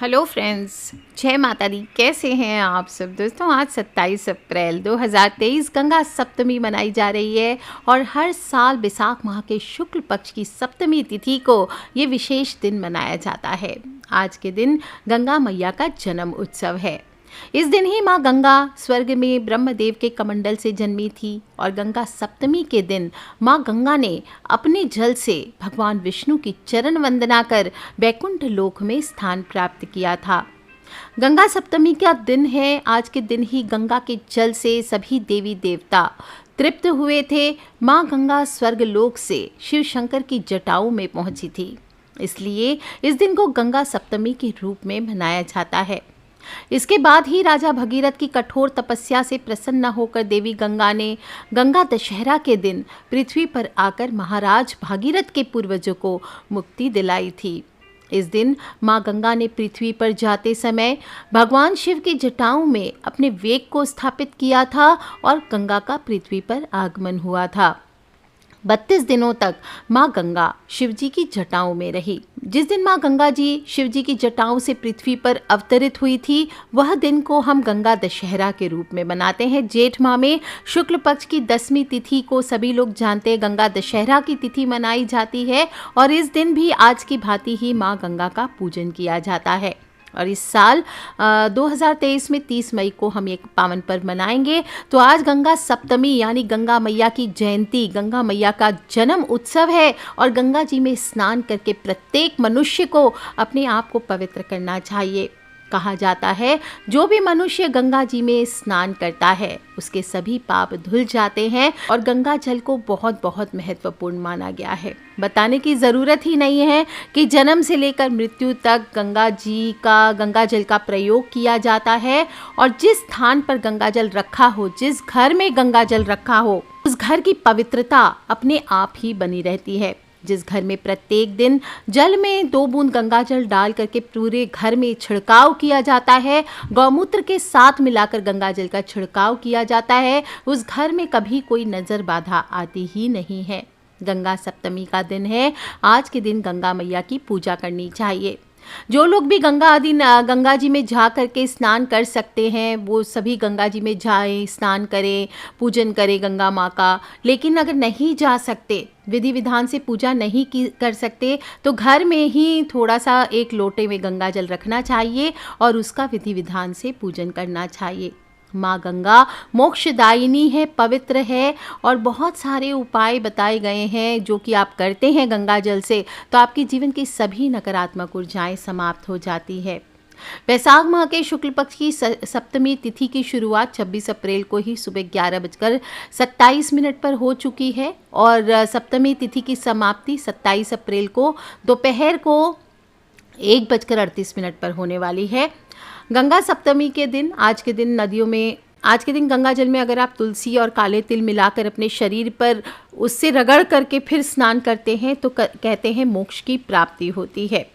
Hello friends, जय माता दी। कैसे हैं आप सब दोस्तों। आज 27 अप्रैल 2023 गंगा सप्तमी मनाई जा रही है और हर साल बैसाख माह के शुक्ल पक्ष की सप्तमी तिथि को ये विशेष दिन मनाया जाता है। आज के दिन गंगा मैया का जन्म उत्सव है। इस दिन ही माँ गंगा स्वर्ग में ब्रह्मदेव के कमंडल से जन्मी थी और गंगा सप्तमी के दिन माँ गंगा ने अपने जल से भगवान विष्णु की चरण वंदना कर वैकुंठ लोक में स्थान प्राप्त किया था। गंगा सप्तमी का दिन है। आज के दिन ही गंगा के जल से सभी देवी देवता तृप्त हुए थे। माँ गंगा स्वर्ग लोक से शिव शंकर की जटाओं में पहुंची थी, इसलिए इस दिन को गंगा सप्तमी के रूप में मनाया जाता है। इसके बाद ही राजा भगीरथ की कठोर तपस्या से प्रसन्न होकर देवी गंगा ने गंगा दशहरा के दिन पृथ्वी पर आकर महाराज भागीरथ के पूर्वजों को मुक्ति दिलाई थी। इस दिन मां गंगा ने पृथ्वी पर जाते समय भगवान शिव की जटाओं में अपने वेग को स्थापित किया था और गंगा का पृथ्वी पर आगमन हुआ था। 32 दिनों तक माँ गंगा शिवजी की जटाओं में रही। जिस दिन माँ गंगा जी शिवजी की जटाओं से पृथ्वी पर अवतरित हुई थी, वह दिन को हम गंगा दशहरा के रूप में मनाते हैं। जेठ माह में शुक्ल पक्ष की 10वीं तिथि को सभी लोग जानते हैं गंगा दशहरा की तिथि मनाई जाती है और इस दिन भी आज की भांति ही माँ गंगा का पूजन किया जाता है। और इस साल 2023 में 30 मई को हम एक पावन पर्व मनाएंगे। तो आज गंगा सप्तमी यानी गंगा मैया की जयंती, गंगा मैया का जन्म उत्सव है और गंगा जी में स्नान करके प्रत्येक मनुष्य को अपने आप को पवित्र करना चाहिए। कहा जाता है जो भी मनुष्य गंगा जी में स्नान करता है उसके सभी पाप धुल जाते हैं और गंगा जल को बहुत बहुत महत्वपूर्ण माना गया है। बताने की ज़रूरत ही नहीं है कि जन्म से लेकर मृत्यु तक गंगा जल का प्रयोग किया जाता है और जिस स्थान पर गंगा जल रखा हो, जिस घर में गंगा जल रखा हो, उस घर की पवित्रता अपने आप ही बनी रहती है। जिस घर में प्रत्येक दिन जल में 2 बूंद गंगा जल डाल करके पूरे घर में छिड़काव किया जाता है, गौमूत्र के साथ मिलाकर गंगा जल का छिड़काव किया जाता है, उस घर में कभी कोई नज़र बाधा आती ही नहीं है। गंगा सप्तमी का दिन है। आज के दिन गंगा मैया की पूजा करनी चाहिए। जो लोग भी गंगा जी में जा करके स्नान कर सकते हैं वो सभी गंगा जी में जाएं, स्नान करें, पूजन करें गंगा माँ का। लेकिन अगर नहीं जा सकते, विधि विधान से पूजा नहीं कर सकते, तो घर में ही थोड़ा सा एक लोटे में गंगा जल रखना चाहिए और उसका विधि विधान से पूजन करना चाहिए। माँ गंगा मोक्षदायिनी है, पवित्र है और बहुत सारे उपाय बताए गए हैं जो कि आप करते हैं गंगा जल से तो आपके जीवन की सभी नकारात्मक ऊर्जाएं समाप्त हो जाती है। वैशाख माह के शुक्ल पक्ष की सप्तमी तिथि की शुरुआत 26 अप्रैल को ही सुबह 11:27 पर हो चुकी है और सप्तमी तिथि की समाप्ति 27 अप्रैल को दोपहर को 1:38 पर होने वाली है। गंगा सप्तमी के दिन आज के दिन गंगा जल में अगर आप तुलसी और काले तिल मिलाकर अपने शरीर पर उससे रगड़ करके फिर स्नान करते हैं तो कहते हैं मोक्ष की प्राप्ति होती है।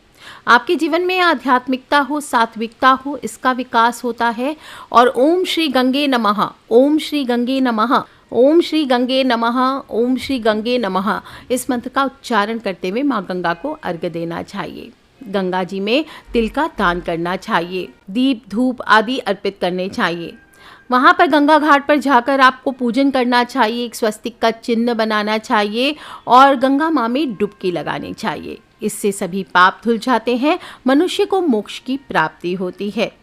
आपके जीवन में आध्यात्मिकता हो, सात्विकता हो, इसका विकास होता है। और ओम श्री गंगे नमः, ओम श्री गंगे नमः, ओम श्री गंगे नमः, ओम श्री गंगे नमः, इस मंत्र का उच्चारण करते हुए माँ गंगा को अर्घ्य देना चाहिए। गंगा जी में तिल का दान करना चाहिए, दीप धूप आदि अर्पित करने चाहिए। वहाँ पर गंगा घाट पर जाकर आपको पूजन करना चाहिए, एक स्वस्तिक का चिन्ह बनाना चाहिए और गंगा माँ में डुबकी लगानी चाहिए। इससे सभी पाप धुल जाते हैं, मनुष्य को मोक्ष की प्राप्ति होती है।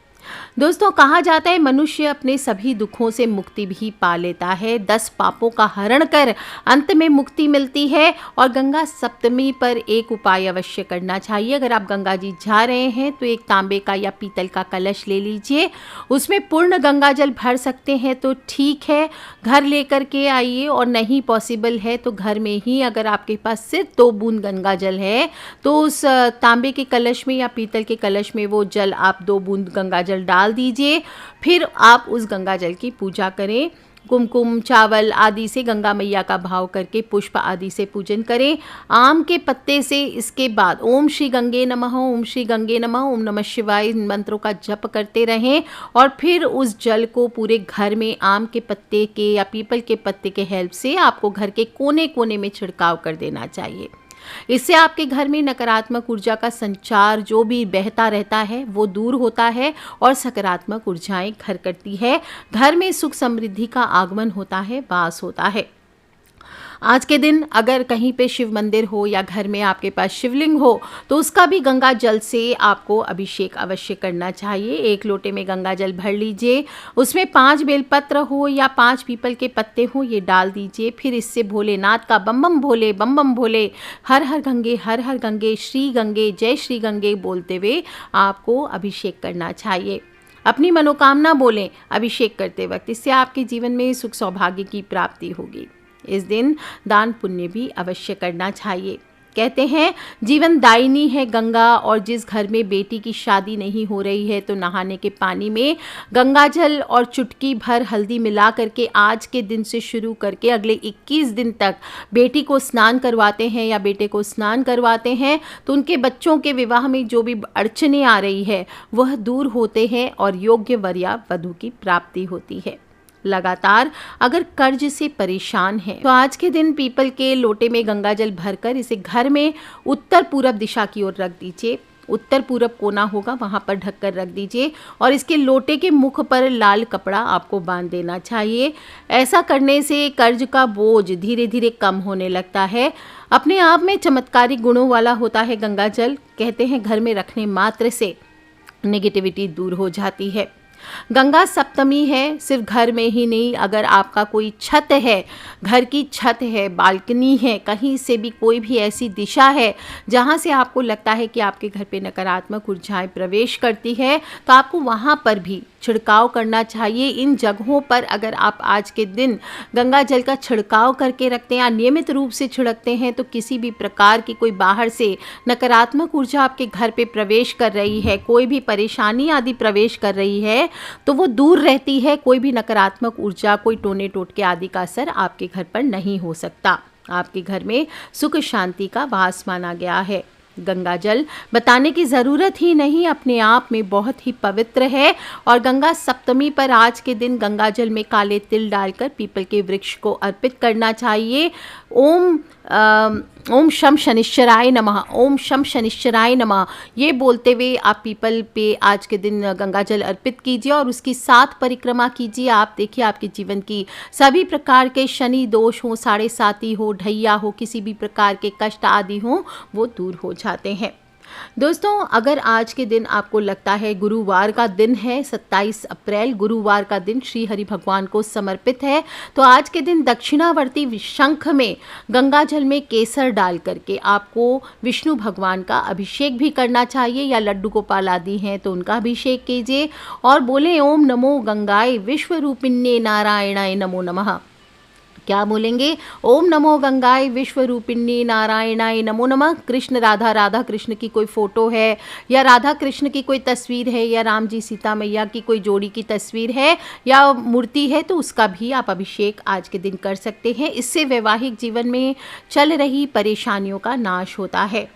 दोस्तों, कहा जाता है मनुष्य अपने सभी दुखों से मुक्ति भी पा लेता है, 10 पापों का हरण कर अंत में मुक्ति मिलती है। और गंगा सप्तमी पर एक उपाय अवश्य करना चाहिए। अगर आप गंगा जी जा रहे हैं तो एक तांबे का या पीतल का कलश ले लीजिए, उसमें पूर्ण गंगा जल भर सकते हैं तो ठीक है, घर लेकर के आइए और नहीं पॉसिबल है तो घर में ही अगर आपके पास सिर्फ 2 बूंद गंगा जल है तो उस तांबे के कलश में या पीतल के कलश में वो जल आप 2 बूंद गंगा जल डाल दीजिए। फिर आप उस गंगा जल की पूजा करें, कुमकुम चावल आदि से गंगा मैया का भाव करके पुष्प आदि से पूजन करें, आम के पत्ते से। इसके बाद ओम श्री गंगे नमः, ओम श्री गंगे नमः, ओम नमः शिवाय मंत्रों का जप करते रहें और फिर उस जल को पूरे घर में आम के पत्ते के या पीपल के पत्ते के हेल्प से आपको घर के कोने कोने में छिड़काव कर देना चाहिए। इससे आपके घर में नकारात्मक ऊर्जा का संचार जो भी बहता रहता है वो दूर होता है और सकारात्मक ऊर्जाएं घर करती है। घर में सुख समृद्धि का आगमन होता है, वास होता है। आज के दिन अगर कहीं पे शिव मंदिर हो या घर में आपके पास शिवलिंग हो तो उसका भी गंगा जल से आपको अभिषेक अवश्य करना चाहिए। 1 लोटे में गंगा जल भर लीजिए, उसमें 5 बेलपत्र हो या 5 पीपल के पत्ते हो ये डाल दीजिए। फिर इससे भोलेनाथ का बम बम भोले, हर हर गंगे, श्री गंगे, जय श्री गंगे बोलते हुए आपको अभिषेक करना चाहिए। अपनी मनोकामना बोलें अभिषेक करते वक्त, इससे आपके जीवन में सुख सौभाग्य की प्राप्ति होगी। इस दिन दान पुण्य भी अवश्य करना चाहिए। कहते हैं जीवन दायिनी है गंगा, और जिस घर में बेटी की शादी नहीं हो रही है तो नहाने के पानी में गंगा जल और चुटकी भर हल्दी मिला करके आज के दिन से शुरू करके अगले 21 दिन तक बेटी को स्नान करवाते हैं या बेटे को स्नान करवाते हैं तो उनके बच्चों के विवाह में जो भी अड़चनें आ रही है वह दूर होते हैं और योग्य वरिया वधू की प्राप्ति होती है। लगातार अगर कर्ज से परेशान है तो आज के दिन पीपल के लोटे में गंगा जल भरकर इसे घर में उत्तर पूरब दिशा की ओर रख दीजिए। उत्तर पूरब कोना होगा वहां पर ढककर रख दीजिए और इसके लोटे के मुख पर लाल कपड़ा आपको बांध देना चाहिए। ऐसा करने से कर्ज का बोझ धीरे धीरे कम होने लगता है। अपने आप में चमत्कारी गुणों वाला होता है गंगा जल। कहते हैं घर में रखने मात्र से नेगेटिविटी दूर हो जाती है। गंगा सप्तमी है, सिर्फ घर में ही नहीं, अगर आपका कोई छत है, घर की छत है, बालकनी है, कहीं से भी कोई भी ऐसी दिशा है जहां से आपको लगता है कि आपके घर पे नकारात्मक ऊर्जाएं प्रवेश करती है तो आपको वहां पर भी छिड़काव करना चाहिए। इन जगहों पर अगर आप आज के दिन गंगा जल का छिड़काव करके रखते हैं या नियमित रूप से छिड़कते हैं तो किसी भी प्रकार की कोई बाहर से नकारात्मक ऊर्जा आपके घर पे प्रवेश कर रही है, कोई भी परेशानी आदि प्रवेश कर रही है तो वो दूर रहती है। कोई भी नकारात्मक ऊर्जा, कोई टोने टोटके आदि का असर आपके घर पर नहीं हो सकता। आपके घर में सुख शांति का वास माना गया है। गंगा जल बताने की ज़रूरत ही नहीं, अपने आप में बहुत ही पवित्र है। और गंगा सप्तमी पर आज के दिन गंगा जल में काले तिल डालकर पीपल के वृक्ष को अर्पित करना चाहिए। ओम शम शनिश्चराय नमः, ओम शम शनिश्चराय नमः ये बोलते हुए आप पीपल पे आज के दिन गंगा जल अर्पित कीजिए और उसकी 7 परिक्रमा कीजिए। आप देखिए आपके जीवन की सभी प्रकार के शनि दोष हो, 7.5 हो, ढैया हो, किसी भी प्रकार के कष्ट आदि हो वो दूर हो जाते हैं। दोस्तों अगर आज के दिन आपको लगता है गुरुवार का दिन है, 27 अप्रैल गुरुवार का दिन श्री हरि भगवान को समर्पित है, तो आज के दिन दक्षिणावर्ती शंख में गंगा जल में केसर डाल करके आपको विष्णु भगवान का अभिषेक भी करना चाहिए या लड्डू गोपाल आदि हैं तो उनका अभिषेक कीजिए और बोले ओम नमो गंगाए विश्व रूपिण्ये नारायणाय नमो नमः। क्या बोलेंगे? ओम नमो गंगाए विश्व रूपिणी नारायणाय नमो नमः। कृष्ण राधा, राधा कृष्ण की कोई फोटो है या राधा कृष्ण की कोई तस्वीर है या राम जी सीता मैया की कोई जोड़ी की तस्वीर है या मूर्ति है तो उसका भी आप अभिषेक आज के दिन कर सकते हैं। इससे वैवाहिक जीवन में चल रही परेशानियों का नाश होता है।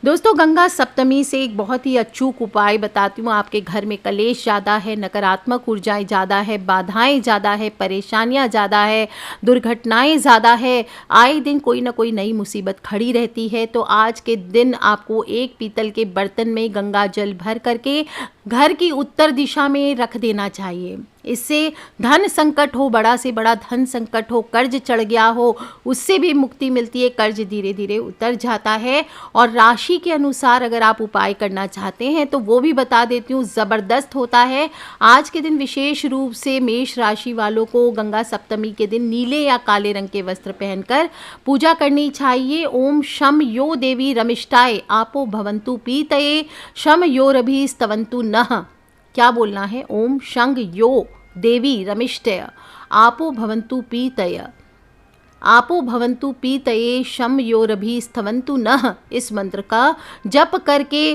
दोस्तों गंगा सप्तमी से एक बहुत ही अचूक उपाय बताती हूँ। आपके घर में कलेश ज़्यादा है, नकारात्मक ऊर्जाएं ज़्यादा है, बाधाएं ज़्यादा है, परेशानियां ज़्यादा है, दुर्घटनाएं ज़्यादा है, आए दिन कोई ना कोई नई मुसीबत खड़ी रहती है, तो आज के दिन आपको एक पीतल के बर्तन में गंगा जल भर करके घर की उत्तर दिशा में रख देना चाहिए। इससे धन संकट हो, बड़ा से बड़ा धन संकट हो, कर्ज चढ़ गया हो, उससे भी मुक्ति मिलती है। कर्ज धीरे धीरे उतर जाता है। और राशि के अनुसार अगर आप उपाय करना चाहते हैं तो वो भी बता देती हूँ, ज़बरदस्त होता है। आज के दिन विशेष रूप से मेष राशि वालों को गंगा सप्तमी के दिन नीले या काले रंग के वस्त्र पहनकर पूजा करनी चाहिए। ओम शम यो देवी रमिष्टाय आपो भवन्तु पीतये शम योरभि स्तवन्तु नः। क्या बोलना है? ओम शंग यो देवी रमिष्टय आपो भवन्तु पीतय, आपो भवन्तु पीतये शम योरभि स्तवन्तु नः। इस मंत्र का जप करके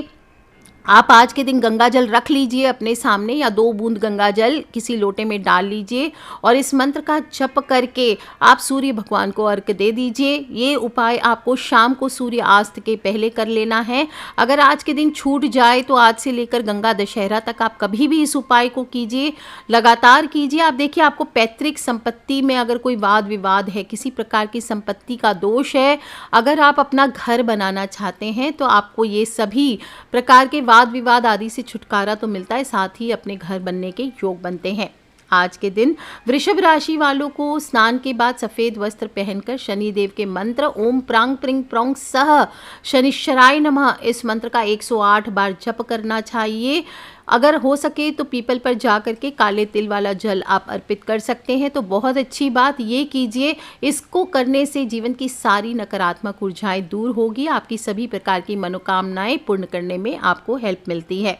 आप आज के दिन गंगा जल रख लीजिए अपने सामने या 2 बूंद गंगा जल किसी लोटे में डाल लीजिए और इस मंत्र का जप करके आप सूर्य भगवान को अर्घ्य दे दीजिए। ये उपाय आपको शाम को सूर्यास्त के पहले कर लेना है। अगर आज के दिन छूट जाए तो आज से लेकर गंगा दशहरा तक आप कभी भी इस उपाय को कीजिए, लगातार कीजिए। आप देखिए, आपको पैतृक संपत्ति में अगर कोई वाद विवाद है, किसी प्रकार की संपत्ति का दोष है, अगर आप अपना घर बनाना चाहते हैं तो आपको ये सभी प्रकार के वाद विवाद आदि से छुटकारा तो मिलता है, साथ ही अपने घर बनने के योग बनते हैं। आज के दिन वृषभ राशि वालों को स्नान के बाद सफ़ेद वस्त्र पहनकर शनि देव के मंत्र ओम प्रांग प्रिंग प्रोंग सह शनिश्चराय नमः इस मंत्र का 108 बार जप करना चाहिए। अगर हो सके तो पीपल पर जा करके काले तिल वाला जल आप अर्पित कर सकते हैं, तो बहुत अच्छी बात ये कीजिए। इसको करने से जीवन की सारी नकारात्मक ऊर्जाएं दूर होगी, आपकी सभी प्रकार की मनोकामनाएं पूर्ण करने में आपको हेल्प मिलती है।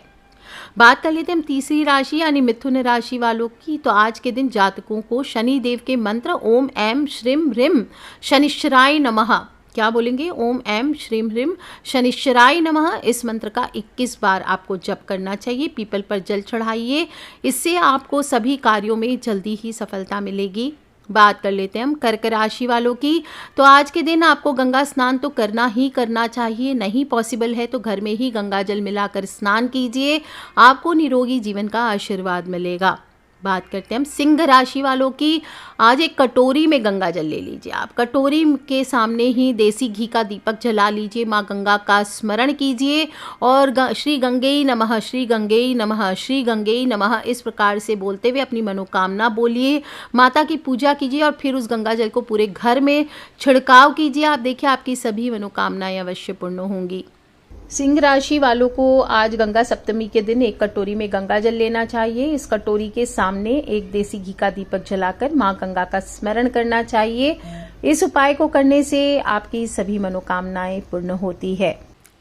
बात कर लेते हैं हम तीसरी राशि यानी मिथुन राशि वालों की। तो आज के दिन जातकों को शनि देव के मंत्र ओम ऐम श्रीम ह्रीम शनिश्चराय नमः, क्या बोलेंगे, ओम ऐम श्रीम ह्रीम शनिश्चराय नमः इस मंत्र का 21 बार आपको जप करना चाहिए। पीपल पर जल चढ़ाइए, इससे आपको सभी कार्यों में जल्दी ही सफलता मिलेगी। बात कर लेते हैं हम कर्क राशि वालों की। तो आज के दिन आपको गंगा स्नान तो करना ही करना चाहिए, नहीं पॉसिबल है तो घर में ही गंगा जल मिलाकर स्नान कीजिए, आपको निरोगी जीवन का आशीर्वाद मिलेगा। बात करते हैं हम सिंह राशि वालों की। आज एक कटोरी में गंगा जल ले लीजिए, आप कटोरी के सामने ही देसी घी का दीपक जला लीजिए, माँ गंगा का स्मरण कीजिए और श्री गंगे नमः श्री गंगे नमः श्री गंगे नमः इस प्रकार से बोलते हुए अपनी मनोकामना बोलिए, माता की पूजा कीजिए और फिर उस गंगा जल को पूरे घर में छिड़काव कीजिए। आप देखिए, आपकी सभी मनोकामनाएं अवश्य पूर्ण होंगी। सिंह राशि वालों को आज गंगा सप्तमी के दिन एक कटोरी में गंगा जल लेना चाहिए। इस कटोरी के सामने एक देसी घी का दीपक जलाकर मां गंगा का स्मरण करना चाहिए। इस उपाय को करने से आपकी सभी मनोकामनाएं पूर्ण होती है।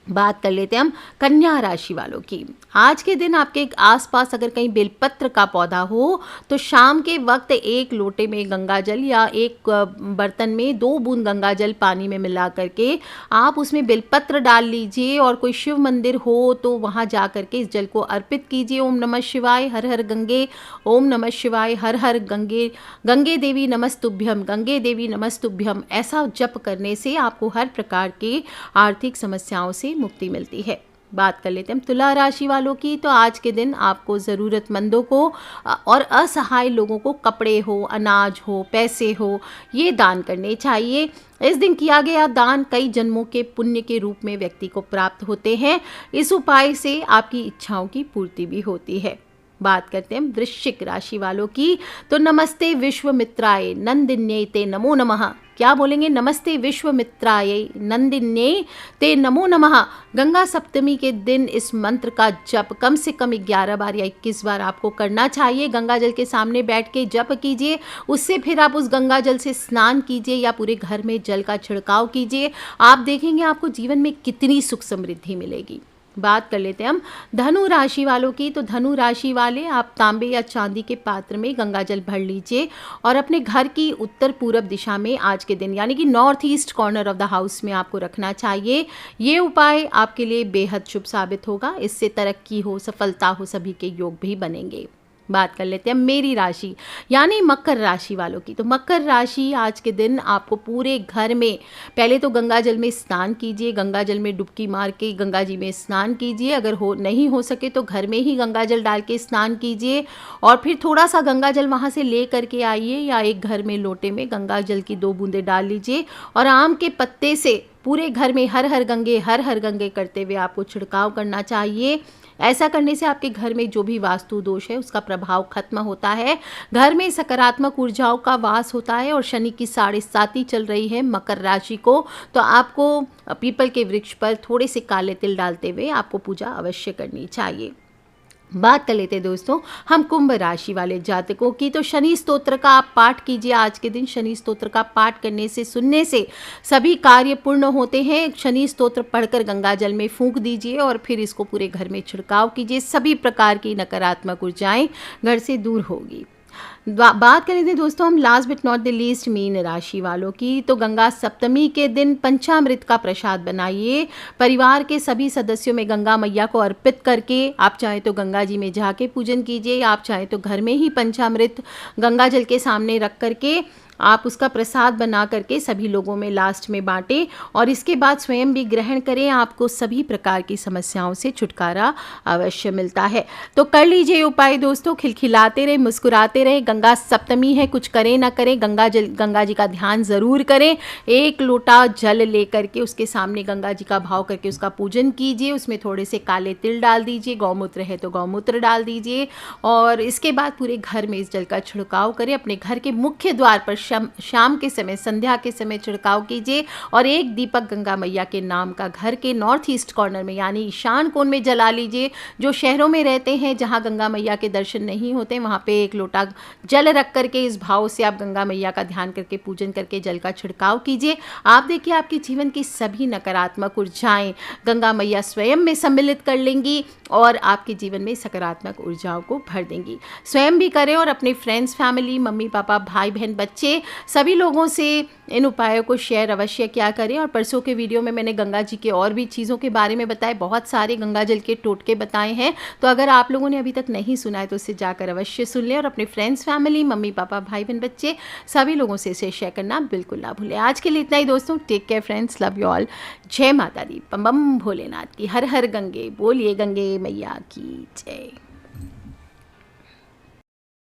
बात कर लेते हैं हम कन्या राशि वालों की। आज के दिन आपके आसपास अगर कहीं बेलपत्र का पौधा हो तो शाम के वक्त एक लोटे में गंगा जल या एक बर्तन में 2 बूंद गंगा जल पानी में मिला करके आप उसमें बेलपत्र डाल लीजिए और कोई शिव मंदिर हो तो वहां जा करके इस जल को अर्पित कीजिए। ओम नमः शिवाय हर हर गंगे, ओम नमः शिवाय हर हर गंगे, गंगे देवी नमस्तुभ्यम, गंगे देवी नमस्तुभ्यम ऐसा जप करने से आपको हर प्रकार के आर्थिक समस्याओं से मुक्ति मिलती है। बात कर लेते हैं हम तुला राशि वालों की। तो आज के दिन आपको ज़रूरतमंदों को और असहाय लोगों को कपड़े हो, अनाज हो, पैसे हो, ये दान करने चाहिए। इस दिन किया गया दान कई जन्मों के पुण्य के रूप में व्यक्ति को प्राप्त होते हैं। इस उपाय से आपकी इच्छाओं की पूर्ति भी होती है। बात करते हैं वृश्चिक राशि वालों की। तो नमस्ते विश्वमित्राय नंदिन्ये ते नमो नमः, क्या बोलेंगे, नमस्ते विश्वमित्राय नंदिन्ये ते नमो नमः। गंगा सप्तमी के दिन इस मंत्र का जप कम से कम 11 बार या 21 बार आपको करना चाहिए। गंगा जल के सामने बैठ के जप कीजिए, उससे फिर आप उस गंगा जल से स्नान कीजिए या पूरे घर में जल का छिड़काव कीजिए। आप देखेंगे आपको जीवन में कितनी सुख समृद्धि मिलेगी। बात कर लेते हैं हम धनु राशि वालों की। तो धनु राशि वाले आप तांबे या चांदी के पात्र में गंगा जल भर लीजिए और अपने घर की उत्तर पूर्व दिशा में आज के दिन यानी कि north east corner of the house में आपको रखना चाहिए। ये उपाय आपके लिए बेहद शुभ साबित होगा, इससे तरक्की हो, सफलता हो, सभी के योग भी बनेंगे। बात कर लेते हैं मेरी राशि यानी मकर राशि वालों की। तो मकर राशि आज के दिन आपको पूरे घर में पहले तो गंगा जल में स्नान कीजिए, गंगा जल में डुबकी मार के गंगा जी में स्नान कीजिए। अगर नहीं हो सके तो घर में ही गंगा जल डाल के स्नान कीजिए और फिर थोड़ा सा गंगा जल वहाँ से ले करके आइए या एक घर में लोटे में गंगा जल की 2 बूंदें डाल लीजिए और आम के पत्ते से पूरे घर में हर हर गंगे करते हुए आपको छिड़काव करना चाहिए। ऐसा करने से आपके घर में जो भी वास्तु दोष है उसका प्रभाव खत्म होता है, घर में सकारात्मक ऊर्जाओं का वास होता है। और शनि की 7.5 चल रही है मकर राशि को, तो आपको पीपल के वृक्ष पर थोड़े से काले तिल डालते हुए आपको पूजा अवश्य करनी चाहिए। बात कर लेते हैं दोस्तों हम कुंभ राशि वाले जातकों की। तो शनि स्तोत्र का आप पाठ कीजिए। आज के दिन शनि स्तोत्र का पाठ करने से, सुनने से सभी कार्य पूर्ण होते हैं। शनि स्तोत्र पढ़कर गंगा जल में फूंक दीजिए और फिर इसको पूरे घर में छिड़काव कीजिए। सभी प्रकार की नकारात्मक ऊर्जाएं घर से दूर होगी। बात करें थे दोस्तों हम last but not the least mean राशि वालों की, तो गंगा सप्तमी के दिन पंचामृत का प्रसाद बनाइए। परिवार के सभी सदस्यों में गंगा मैया को अर्पित करके आप चाहे तो गंगा जी में जाके पूजन कीजिए, आप चाहे तो घर में ही पंचामृत गंगा जल के सामने रख करके आप उसका प्रसाद बना करके सभी लोगों में लास्ट में बांटें और इसके बाद स्वयं भी ग्रहण करें। आपको सभी प्रकार की समस्याओं से छुटकारा अवश्य मिलता है। तो कर लीजिए उपाय दोस्तों, खिलखिलाते रहे, मुस्कुराते रहे। गंगा सप्तमी है, कुछ करें ना करें, गंगा जी का ध्यान ज़रूर करें। एक लोटा जल ले करके उसके सामने गंगा जी का भाव करके उसका पूजन कीजिए। उसमें थोड़े से काले तिल डाल दीजिए, गौमूत्र है तो गौमूत्र डाल दीजिए और इसके बाद पूरे घर में इस जल का छिड़काव करें। अपने घर के मुख्य द्वार पर शाम के समय, संध्या के समय छिड़काव कीजिए और एक दीपक गंगा मैया के नाम का घर के नॉर्थ ईस्ट कॉर्नर में यानी ईशान कोण में जला लीजिए। जो शहरों में रहते हैं जहां गंगा मैया के दर्शन नहीं होते वहां पे एक लोटा जल रख करके इस भाव से आप गंगा मैया का ध्यान करके पूजन करके जल का छिड़काव कीजिए। आप देखिए आपके जीवन की सभी नकारात्मक ऊर्जाएं गंगा मैया स्वयं में सम्मिलित कर लेंगी और आपके जीवन में सकारात्मक ऊर्जाओं को भर देंगी। स्वयं भी करें और अपने फ्रेंड्स, फैमिली, मम्मी पापा, भाई बहन, बच्चे सभी लोगों से इन उपायों को शेयर अवश्य क्या करें। और परसों के वीडियो में मैंने गंगा जी के और भी चीज़ों के बारे में बताए, बहुत सारे गंगा जल के टोटके बताए हैं। तो अगर आप लोगों ने अभी तक नहीं सुना है तो उसे जाकर अवश्य सुन लें और अपने फ्रेंड्स, फैमिली, मम्मी पापा, भाई बहन, बच्चे सभी लोगों से इसे शेयर करना बिल्कुल ना भूलें। आज के लिए इतना ही दोस्तों, take care friends, love you all. जय माता दी, बम बम भोलेनाथ की, हर हर गंगे, बोलिए गंगे मैया की जय।